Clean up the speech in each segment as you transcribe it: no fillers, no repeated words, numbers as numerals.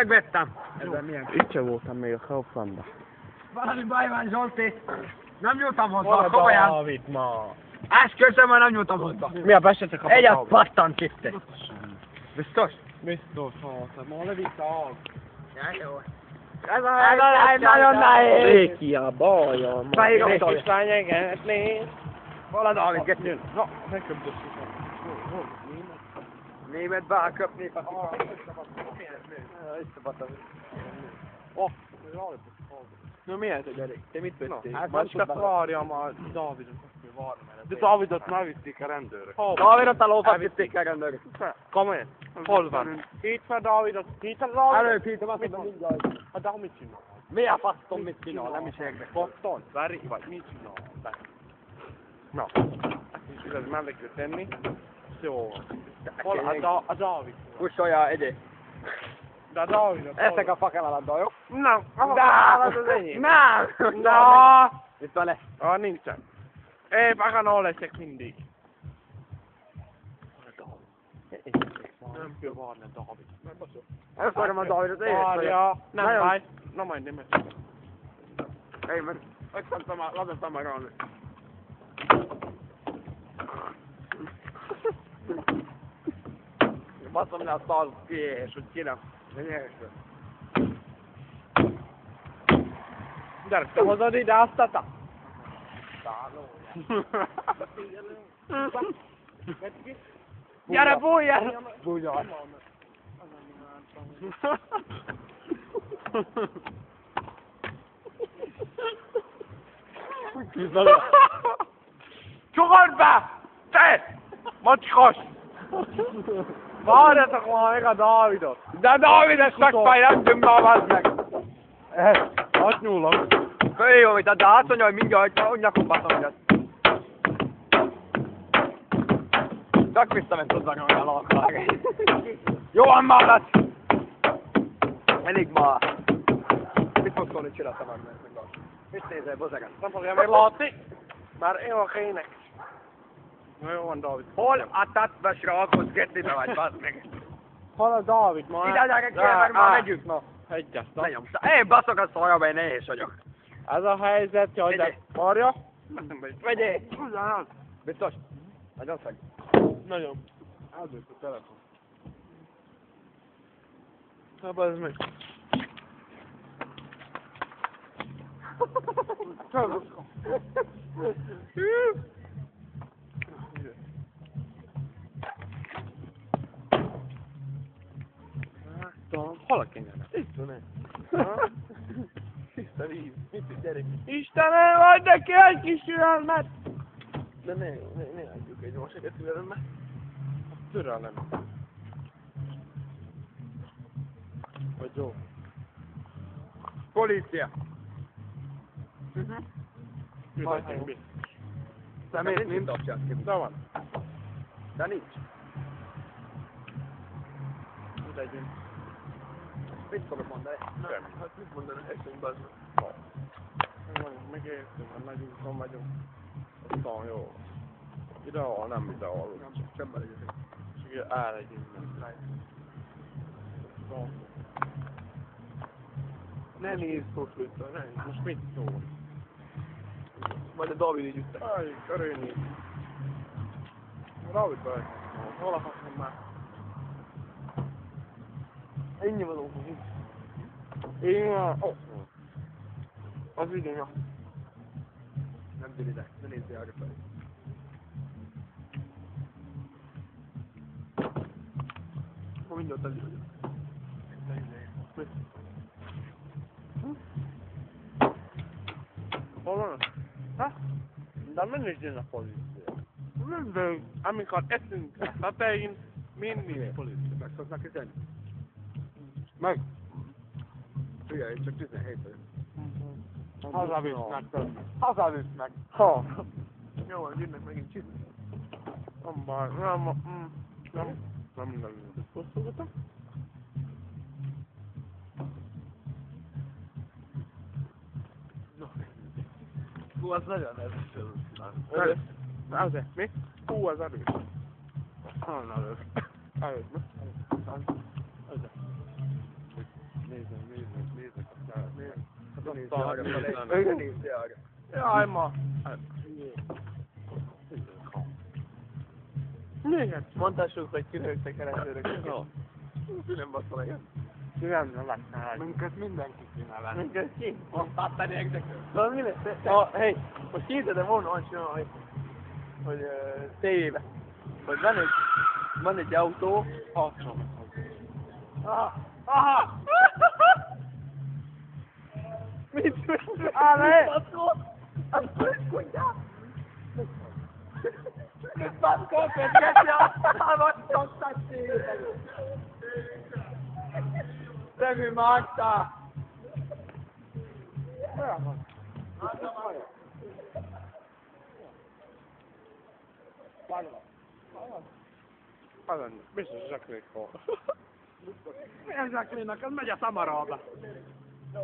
megvettem. Ebben milyen? Itt sem voltam még a Kauflandban. Valami baj van, Zsolti. Nem nyúltam hozzá, Van a komolyan. Dávid ma. Esküszöm, már nem nyúltam hozzá. Mi a besete Egyet pattant itt. Biztos? Biztos, hát ma levitte az. Ja, jó. Ez a hely nagyon nehéz. Réki a bajom. Beírom Réki Dávid. kislány egetné. Hol a Dávid, get Na, megköpdös. Német beáköpni. No miért egy elég? Te mit vettél? hát Majd nem csak tud várjam a Dávidot, azt várni, de Dávidot megvitték a rendőrök. Dávidot a lófat vitték el rendőrök. Komolyan? Hol van? Itt van Dávidot, itt van Dávidot. Előbb hittem azt, hogy mindjárt. Hát de mit csinál? Mi a fasztom, mit csinál? Nem is érdekel. Boston, várj, vagy mit csinál? Na, és ez mellé kell tenni. Jó. Hol a Dávid? Kussolja, egyé. De a Dávidot. Eszek a fakelaladdal, jó? Nem, az az enyém. Nem! Na! Itt van lesz. Ah, nincsen. Én pakanó leszek mindig. Nem kell várni a Dávid. Ezt akarom a Dávidot, én is vagyok. Várja, nem Nagyon- baj. Na majd nem esik. Én meg ladottam meg rólni. Baszom le a szal kiés, hogy kire. De nyerésre. Gyere, te hozod ide azt a ta? Gyere, bújjál! Bújjál. Csukod be! Te! Macskos! Várjatok már meg a Dávidot! De Dávides szakfáj, nem tűnne, vazd meg! Azt nyúlom. Jó, hogy de azt mondja, hogy mindjárt, hogy nyakon baszom őket. Csak visszament hozzá nyomni a lakvág. Jó van már lett! Elég már. Mit fogsz szólni, csináltam meg meg? Mit nézel, bozeget? Nem fogja meglátni, már én a kének. Na jó van, Dávid. Hol a tatva srákhoz getlibe vagy, bazd meg? Hol a Dávid ma? Ide gyerekek, mert már megyünk, na. Egyes, na. Lenyomsz. Én baszok a szajba, én nehéz vagyok. Ez a helyzet, hogy Vegyél. várja. Vegyél! Biztos? Nagyon szeg. Nagyon. Eldőlt a telefon. Na, bazd meg. Hol a kenyerem? Itt van Tiszta víz. Mit gyerek? Istenem, adj neki egy kis türelmet! De ne adjuk egy vasakat türelmet. Türelem. Vagy jó. Polícia. Küldhetünk mi. Szemét nem dobják ki. De van. De nincs. Megyünk. Mit fogok mondani? Nem. Hát mit mondani, eszünk bazd meg. Megértünk, mert nagy úton vagyunk. Aztán jó. Ideal, nem ideal. Csömbbe legyünk. És ugye elegyünk. Ne nézd Koszlőtől, ne nézd. Most mit szól? Majd a Dávid így üttek. Aj, körülni. Dávid vagy. Hol a haszom már? Ennyi való. Én van. Az idén. Nem gyere ide, ne nézzél arra felé. Ma mindjárt elő vagyok. Hol van? Ha? De mindig jön a policia. Nem, amikor eszünk a tetején, mindig policia. Meg szoknak üzenni? Meg? Figyelj, én csak 17 vagyok. Hazavisznek. Hazavisznek. Ha. Jó, van, jönnek megint csizni. Nem baj, nem. Hosszúgatok? Hú, az nagyon erős. Azért, mi? Hú, az erős. Nagyon erős. Erős, mi? Azért. nézd arra. Jaj, ma. Miért? Mondhassuk, hogy kinőttek a rendőrök. Jó. Nem basszol meg. Nem látnál. Minket mindenki csinál. Minket ki? Azt tennék. Tudod mi lesz? Hé, most képzeld, volna hogy tévébe. Hogy van egy autó, Aha! Mit? Mit baszkol, Petya? Elvattogtad téged! Szemű Magda! Olyan van. Biztos zsaklék hol. Milyen zsaklénak? Az megy a Tamarába.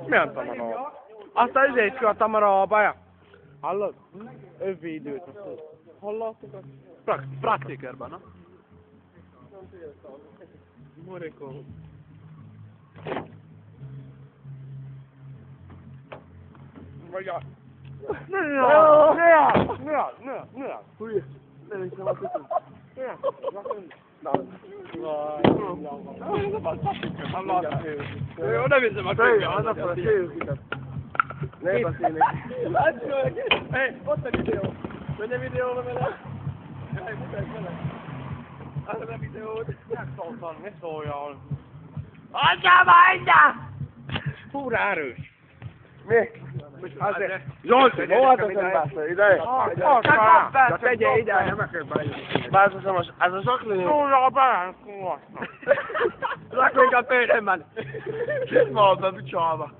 Milyen Tamarába? Azt az izét ki a Tamarába. Hallod? Övvi időt. Hallottuk? Praktikerben, na? Morikó. Vagy a... Ne! Hülye! Nem hiszem, azt hiszem. Jó, nem hiszem a könyvet. Ne beszélni. Hé, ott a videó. Menj a videóra vele. Hely, mutasd vele. Az a videót. Megszóltam, ne szóljál. Adja majd! Fúra erős. Mi? Azért. Zsolti, hol az embászol? Ide? Csak tegye ide, nem akarok bejönni. Bászom, ez a zsaklini. Szóljál be, kurva. Zsaklini a példemben. Kit ma be, bicsába.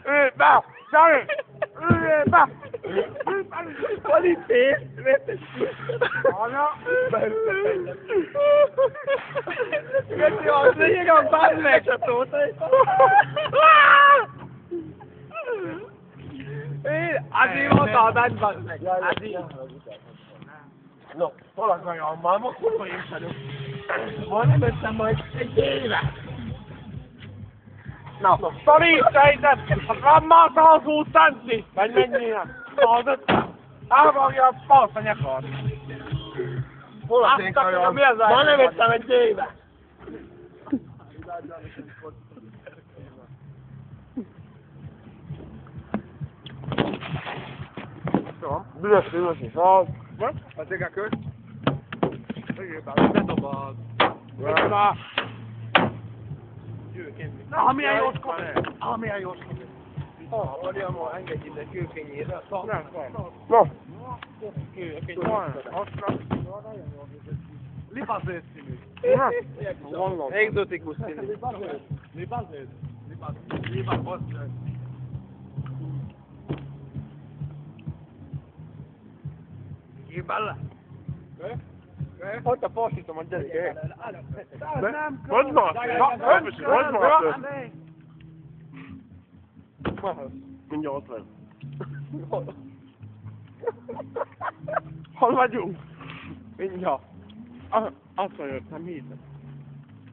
Ülj be! Gyere! Ülj be! Van itt pénz? Anya! Köszi, az lényeg a bármelyik a tótai. Azért mondta a bányban. Azért. No, hol az anyammal? Most kurva én sem. Majd nem összem majd egy éve. Na, szorítsaidem! Van már az út Szenti! Vagy menjél! Elvagja a fasz a nyakad! Hol az én kajam? Mi az a... Majd nem összem egy éve. Büdös, az. Az ég a köz? Ne dobad! Na! Na, milyen jó szkopik! Milyen jó szkopik! Orjam, engedj ide kőfényére. Nem. No. Libazőt színű. Exotikus színű. Libazőt? Kibele? Ott a fordítom a gyerek. Mondd már! Mindjárt ott van. Hol vagyunk? Mindjárt. Azt mondja, nem hiszem.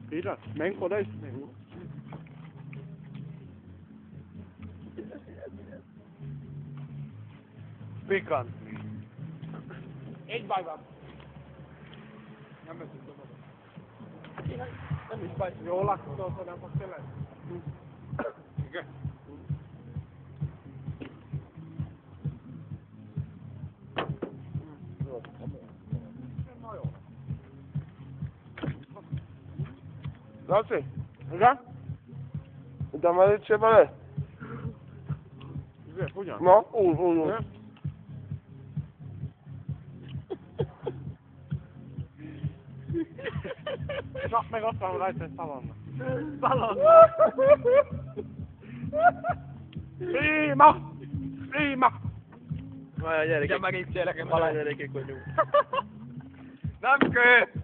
Hírad? Menj oda is, menj. Pikant. Egy baj van. Nem veszünk dobod. Nem is baj, jól lakod, nem fog tényleg. Igen. Laci? Igen? De már itt se bele? Igen, ugyan? Na, úgy. Na, meg azt mondom, rajta egy szalonna. Prima! Várj, gyerekek. Ugye meg itt gyerekek, Valami gyerekek vagyunk. Nem kő!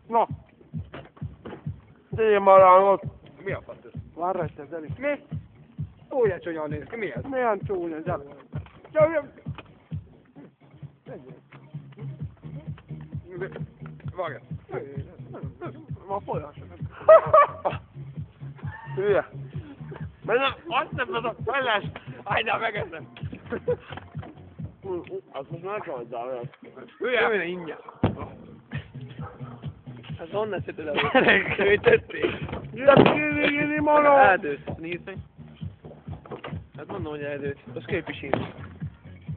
Na, Tényleg marángot. Mi a fasz ez? várj rajta az elik. Mi? Olyan csonyan néz ki, mi ez? Milyen csúnya, gyere. Várj. Ma folyasson. Hülye. Azt nem tudok, feles! Ajnál megeszem. Azt most már kell hozzá olyan. Hülye ingyen. Hát honnan szedted el? Gyerek. Ütötték. Gyere, malom! Eldőlt, nézd meg. Hát mondom, hogy eldőlt. Az képvisít.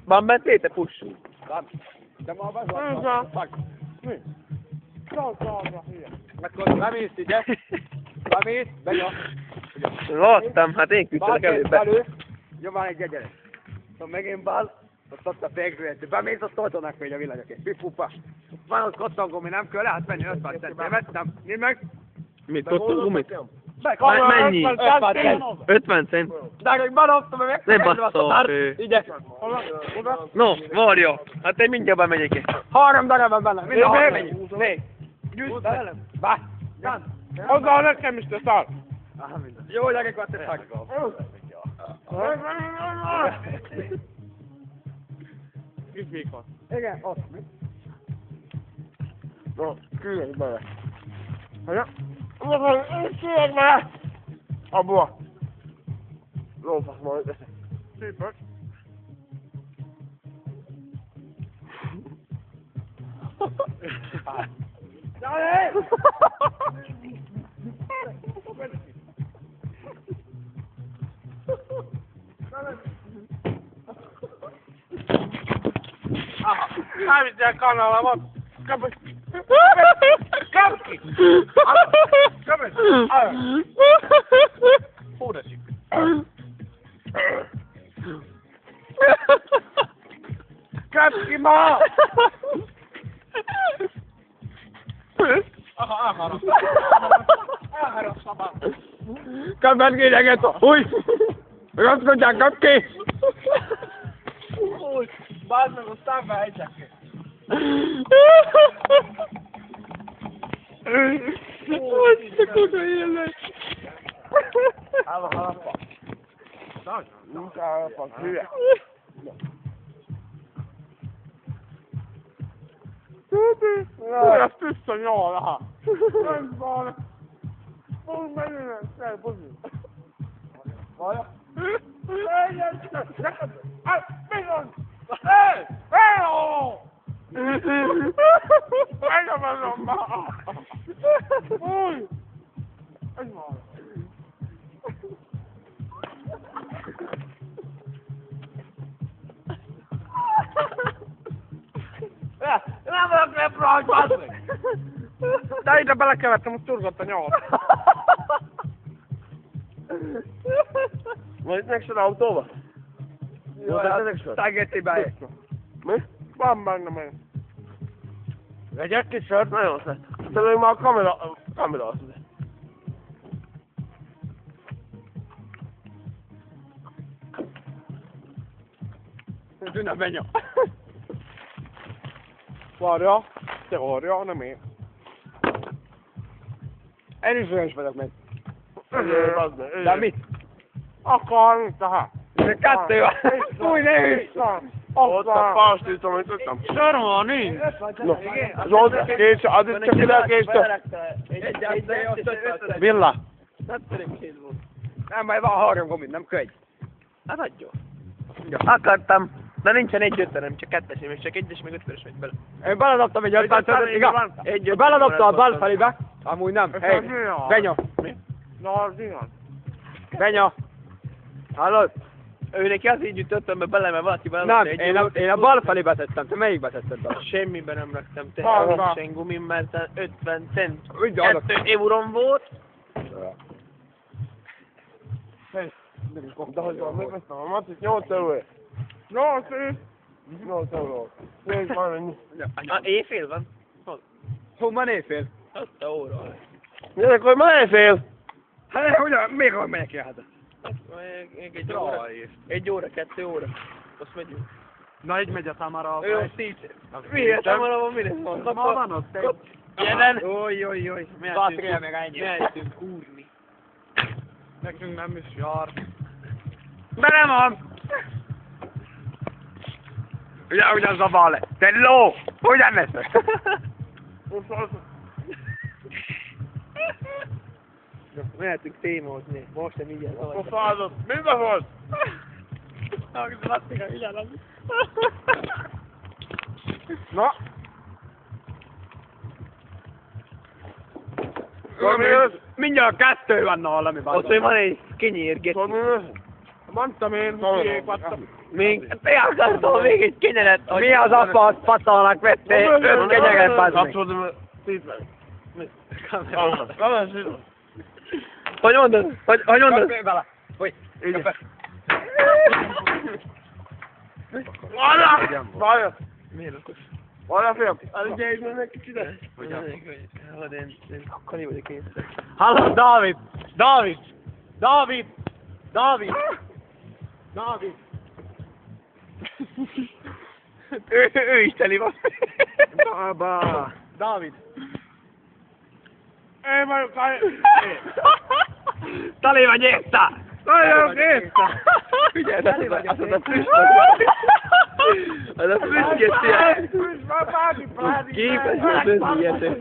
Van bent léte push. De ma az van. Mi? Szalszalra, hülye. Akkor bemész ide. Bemész, benyom. Láttam, hát én küldtelek előbb. Jó, van egy gyerek. Szóval megint bal, azt ott a fékzőjét. Bemész, azt toltanak még a villanyokét. Pipupa. Van ott kottongumi, nem kell, lehet menni 50 centémet, nem. Nyilv meg. Mit, kottongumit? Mennyi? 50 cent. Dárgak, baloptam, meg Nem basszol. Ide. No, várja. Hát én mindjárt bemegyek. 3 darab van benne. Mind a 3 mennyi. Még. Gyűjtsd velem. Bá. Hozzá nekem is te szar! Jó, gyerek, vagy te szag. Kis vékon. Igen, ott. No, küldjek bele. Haja? Küldjek bele! Abba! Lófasz majd. Szépek. Dale! Elvittél kanalamot! Kapj! Kapj ki! Kapj! Húd esik! Kapj ki ma! Aha, elharapsz. Kapj meg ideget! Új! Meg azt mondják, kapj ki! Új! Bázd meg, aztán behegyek ki! Azt a kuka élet. Elharapva. Nincs elharapva, hülye. Ezt vissza nyol, aha. Nem van. Úgy menjünk, kell, buzi. Vaja? Neked! Mi van? Hé! Hé! Megyemelom már! Új! Ez van. Nem vagyok leprajt, bazd meg! De ide belekevertem, hogy turgott a nyolc. Majd megszed autóba? Jó, tágérti be. Mi? Van benne meg. Vegyek ki sört? Nagyon szett. Te még már a kamera az. Tűnne benya. Várja, te várja, nem én. Én is olyan vagyok meg. De mit? Akar, mit tehát? Kettő van. Új, ne hűs! Ott a pastít, amit tudtam. Sör van, nincs. No, Zsolt, kész, addig csak ide a késztől. Villa. Nem, majd van 3 gomit, nem könyv. Hát adjon. Akartam. De nincsen egy ötlenem, csak kettesém, és csak egyes, meg ötveres megy bele. Én beledobtam egy 50 centet, igaz? Beledobtam a bal felébe. Amúgy nem. Hey, Benya. Mi? Na, az igaz. Benya. Hallod? Ő neki az így ütöttem be bele, mert valaki Nem, beledobta én a bal felébe tettem. Te melyikbe tetted be? Semmiben nem raktam, te Balba. nincsen gumim, mert 50 cent. Úgy adok. 2 euróm volt. De hogy van, megveszem a macit, 8 euró. 8 euró. Nézd már ennyi. Éjfél van? Hol van éjfél? 6 óra. Gyerek, hogy ma éjfél? Hát, hogyan? Még hogy megyek ki hát? Egy óra. 1 óra, 2 óra. Azt megyünk. Na, így megy a Tamara. Ő ott 10. Miért? Tamarában mi lesz van? Ma van ott egy. Jelen. Jaj. Patria meg ennyi. Mehetünk úrni. Nekünk nem is jár. De nem van! Ugyan zabál le. Te ló! Hogyan lesz? Mehetünk témózni. Most nem így A fázat, minden volt? Na? Mindjárt 2 van valami Ott még van egy kenyérget. Mondtam én, hülyék vattam. Még, te akartam még egy kenyeret. Mi az apa, azt patalnak vettél 5 kenyeret, bazd meg. Kapcsolom, szépen. Hogy mondod? Hogy mondod? Kapj bele. Hogy? Így. Kapj. Várjál! Várjál! Miért okos? Várjál, fiam! Ugye így mennek kicsit? Hogy én kani vagyok én. Hallod, Dávid! Dávid! Dávid! Dávid! Dávid! Ő is teli van. Baba! Dávid! Én vagyok, Tali vagy érte! Nagyon érte! Figyelj, az a füst. Az a füstjét. Képes az összilyet.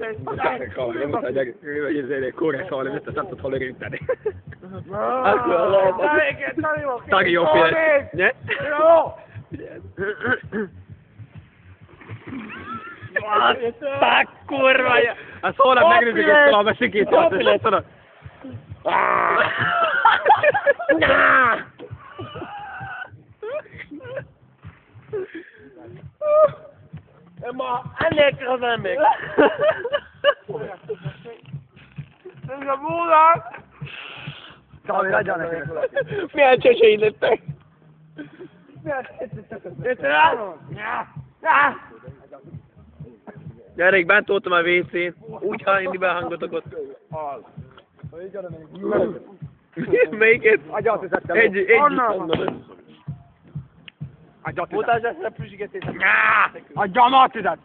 Kóres hallani, ezt nem tud hallani ünteni. Akkor a lóba. Tagi jó fél. Ne? Jó! Aztán kurva! Hát holnap megnézzük ezt a mesikét, azt tudod. Ma ennél az emlék! Ez a múlát! Dávid, adjál neki. Milyen csöcseid lettek? Gyerek, bent voltam a WC-n. Úgy hallani be a hangotokat. Melyiket? Agyat vezettem. Egy mondod. Agyat Voltál zseszre püzsigetést? Adjam a tüzet!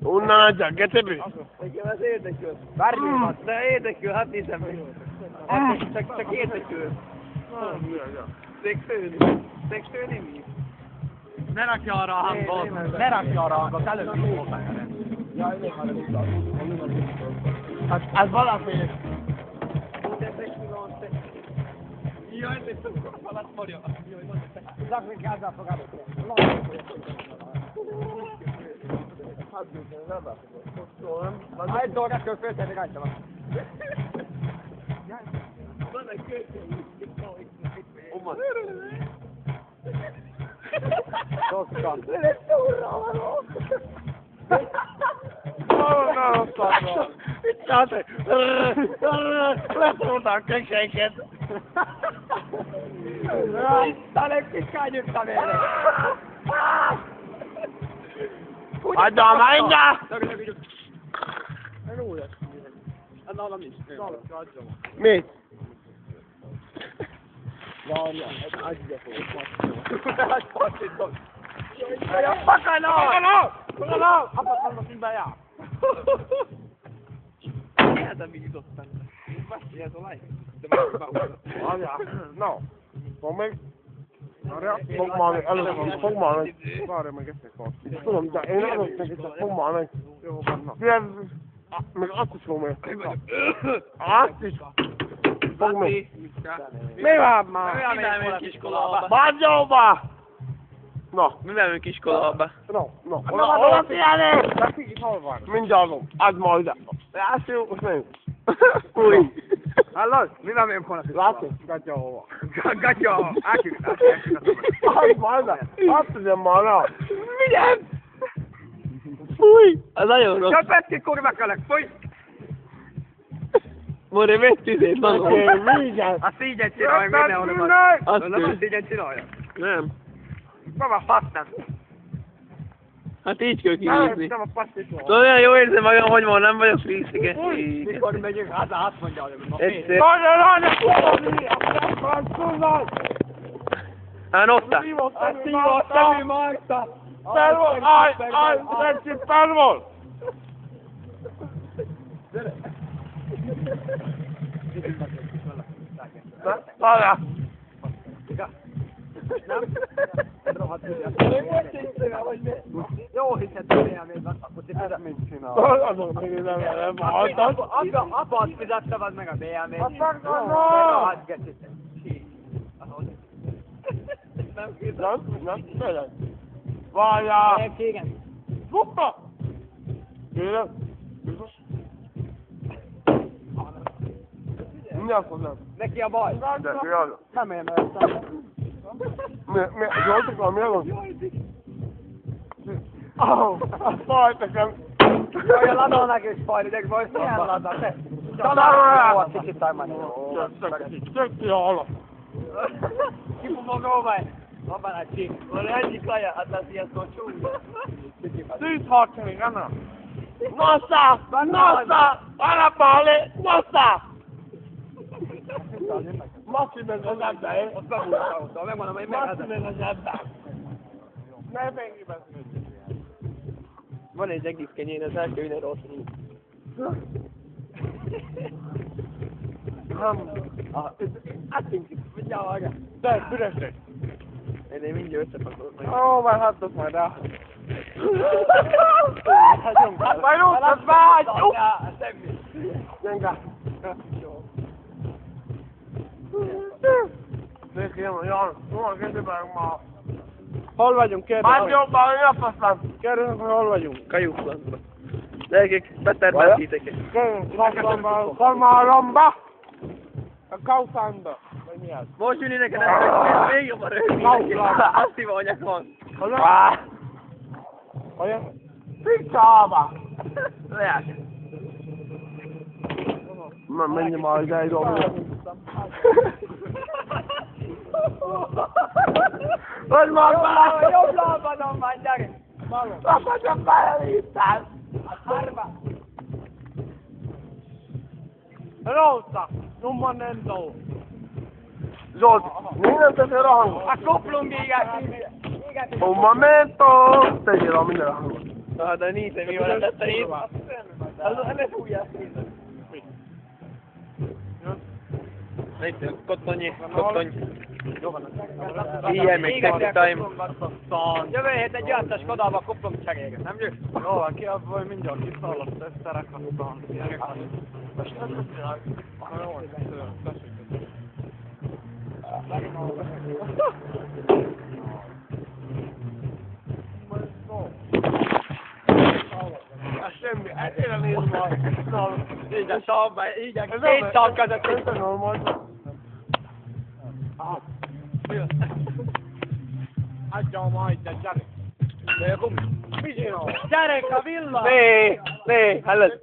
Onnan adják, getebri! Nekem ez érdekel. Bármi, de érdekel, hát nézem meg. Csak érdekel. Szexőni mi? Ne rakja arra a hangot! Ne rakja arra a hangot! Előbb is voltál. Hát ez valami... Jaj, de tudok falat morja. Jaj, van egy szexi. Zak még gázzal fog állni. Egy dolgát kell föltenni rajta van. Van egy kölcsön. Omad. Toszka. Mit csináltál? Leszóltál a köcseinket! Talán kis kányüttem érre. Adjál már mindjárt! Mit? No. Fogd meg. Fogd már meg, először fogd már meg. Várj meg ezt egy kort. Tudom, de én előtt meg itt fogd már meg. Jó, van. Meg azt is fogd meg. Azt is. Fogd meg. Mi van már? Mivel megyünk iskolába? Bágyóba! Na. Mivel megyünk iskolába? No. Hol figyelni? Mindjárt van. Add ma ide. Lássuk, most megyünk. Fúj. Hallod? Mivel megyünk holnap? Látszik? Gatya hova? Gatya! Ákjuk. Add ma ide. Add tudjam már rá. Figyelj! Fúj! Az nagyon rossz. Csak Petki kurvakalak, fúj! More, vett tüzét, mondom. Vigyázz! A szígyet csinálja mindenhol. Azt Nem a ő. szígyet csinálja. Nem. Baba, fasztán. Hát így kell kinézni. Nem a pasztis volt. Tudod, olyan jó érzem magam, hogy ma nem vagyok fríszike. Mikor megyünk haza, azt mondja, hogy ma Egyszer. Hát ottál. Azt szívottam, ő Marta! Fel volt! Aj, Renci, fel volt! Várjál! rohadt Jó, hiszed, hogy élmény van, hogy te Mit csinál? Azok még nem haltad. Apa azt fizette, az meg a BMW-t. Azt megmondom! Rohadt gecit. Nem, tényleg. Várjál! Igen. Hoppa! Kérem? Biztos? Mi azt mondom? Neki a baj. De mi az? Nem értem. Jól tudom, mi az? Au! A faj nekem! Olyan ladónak is fajni, de vagy milyen ladó, te? Talán! Ó, kicsit tajmani. Tök ki halak. Kipumogó vagy? Van benne egy csík. Van egyik kaja, hát az ilyen szó csúly. Tűz harcani, Anna! Nossa! Nossa! Olha Pauli! Nossa! Mossi meg az ember! Ott bebújtál, megmondom, hogy Mossi meg az ember! Ne vengi beszélni! Van egy egész kenyér, az első jön rossz nincs. Nem. Hát nincs, mindjárt hallgat. De, büresek! Én mindjárt összepakolom meg. Ó, már hagytok majd rá! Hagyom. Hát majd úgy, már! Semmi. Gyenge! Nézd ki, Jan, hol kezdőben ma? Hol vagyunk? Kérdez. Már jobban, mi a faszán? Kérdezem, hogy hol vagyunk? Kajuklandban. Gyerekek, betermelt titeket. Szarmálomba! A Kauflandba. Vagy mi az? Most jönni neked ezt, még jobban röhögni. Azt hívom, hogy van. Olyan? Picsába! Lehet. Menj már ide, egy hogy már! Jobb lábadon van, gyere! Apa csak bejelítál! Rosa, non manendo! Zsolti, minden teszél a hangot! A kuplung Un momento! Tegyél a minden a hangot! Na, de nincs, mi van a tetteid? Ne fújjál szépen. Itt, kottony. Ilyen még next time. Jövő héten jöhet a Skodalba kuplung cserére, nem jössz? Jó, van, ki abban, hogy mindjárt kiszállott összerek, aztán... Semmi, egyre nézd már! Így a savba, így a két sav között. Ez a normális. Adjál majd, de gyere! Gyerek a villa! Né, hallod?